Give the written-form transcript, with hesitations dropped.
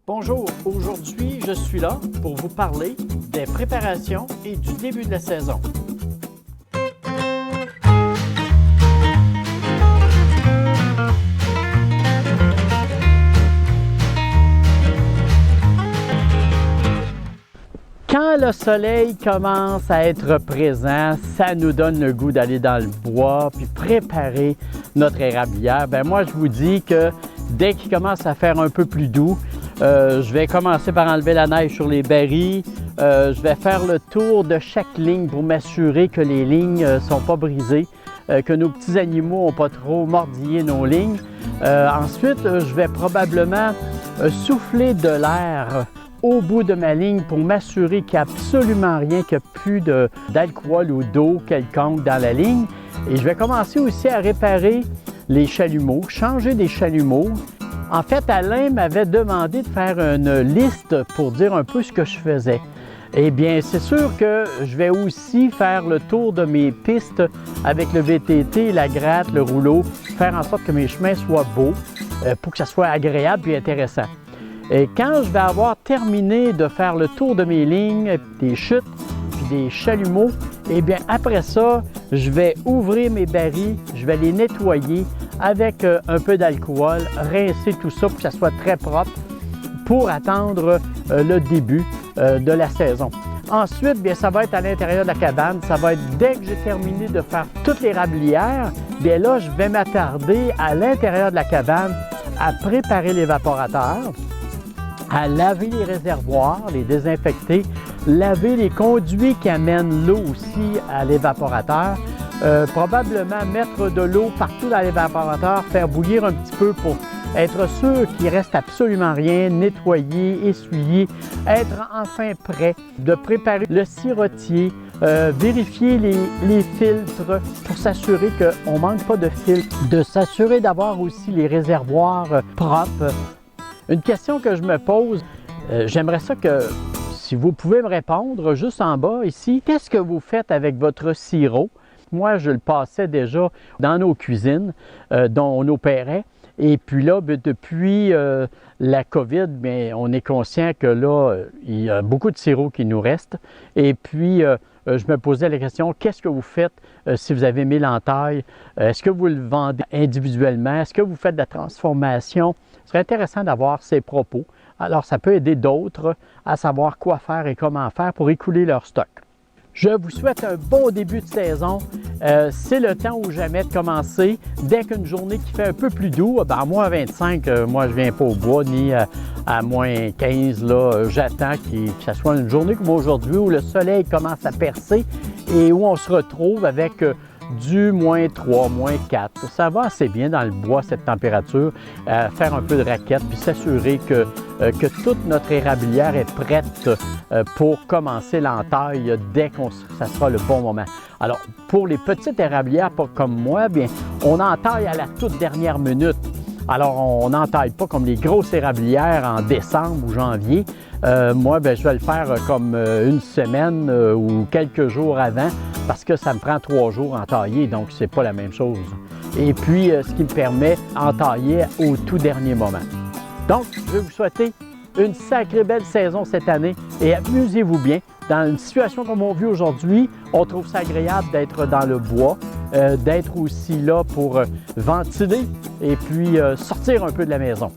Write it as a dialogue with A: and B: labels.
A: Bonjour, aujourd'hui je suis là pour vous parler des préparations et du début de la saison. Quand le soleil commence à être présent, ça nous donne le goût d'aller dans le bois puis préparer notre érablière. Moi je vous dis que dès qu'il commence à faire un peu plus doux, je vais commencer par enlever la neige sur les barils. Je vais faire le tour de chaque ligne pour m'assurer que les lignes ne sont pas brisées, que nos petits animaux n'ont pas trop mordillé nos lignes. Ensuite, je vais probablement souffler de l'air au bout de ma ligne pour m'assurer qu'il n'y a absolument rien, qu'il n'y a plus d'alcool ou d'eau quelconque dans la ligne. Et je vais commencer aussi à réparer les chalumeaux, changer des chalumeaux. En fait, Alain m'avait demandé de faire une liste pour dire un peu ce que je faisais. Eh bien, c'est sûr que je vais aussi faire le tour de mes pistes avec le VTT, la gratte, le rouleau, faire en sorte que mes chemins soient beaux pour que ça soit agréable et intéressant. Et quand je vais avoir terminé de faire le tour de mes lignes, des chutes, puis des chalumeaux, eh bien, après ça, je vais ouvrir mes barils, je vais les nettoyer avec un peu d'alcool, rincer tout ça pour que ça soit très propre pour attendre le début de la saison. Ensuite, bien, ça va être à l'intérieur de la cabane. Ça va être dès que j'ai terminé de faire toutes les érablières, bien là, je vais m'attarder à l'intérieur de la cabane à préparer l'évaporateur, à laver les réservoirs, les désinfecter, laver les conduits qui amènent l'eau aussi à l'évaporateur, probablement mettre de l'eau partout dans l'évaporateur, faire bouillir un petit peu pour être sûr qu'il ne reste absolument rien, nettoyer, essuyer, être enfin prêt, de préparer le sirotier, vérifier les filtres pour s'assurer qu'on ne manque pas de filtres, de s'assurer d'avoir aussi les réservoirs propres. Une question que je me pose, j'aimerais ça que, si vous pouvez me répondre, juste en bas ici, qu'est-ce que vous faites avec votre sirop? Moi, je le passais déjà dans nos cuisines, dont on opérait. Et puis là, depuis la COVID, bien, on est conscient que là, il y a beaucoup de sirop qui nous reste. Et puis, je me posais la question, qu'est-ce que vous faites si vous avez mis l'entaille? Est-ce que vous le vendez individuellement? Est-ce que vous faites de la transformation? Ce serait intéressant d'avoir ces propos. Alors, ça peut aider d'autres à savoir quoi faire et comment faire pour écouler leur stock. Je vous souhaite un bon début de saison. C'est le temps ou jamais de commencer. Dès qu'une journée qui fait un peu plus doux, à moins 25, moi je ne viens pas au bois, ni à moins 15, j'attends que ce soit une journée comme aujourd'hui où le soleil commence à percer et où on se retrouve avec du moins 3, moins 4. Ça va assez bien dans le bois, cette température. Faire un peu de raquette, puis s'assurer que toute notre érablière est prête pour commencer l'entaille dès que ça sera le bon moment. Alors, pour les petites érablières, pas comme moi, bien, on entaille à la toute dernière minute. Alors, on n'entaille pas comme les grosses érablières en décembre ou janvier. Moi, bien, je vais le faire comme une semaine ou quelques jours avant parce que ça me prend 3 jours à entailler, donc c'est pas la même chose. Et puis, ce qui me permet d'entailler au tout dernier moment. Donc, je vais vous souhaiter une sacrée belle saison cette année et amusez-vous bien. Dans une situation comme on vit aujourd'hui, on trouve ça agréable d'être dans le bois, d'être aussi là pour ventiler et puis sortir un peu de la maison.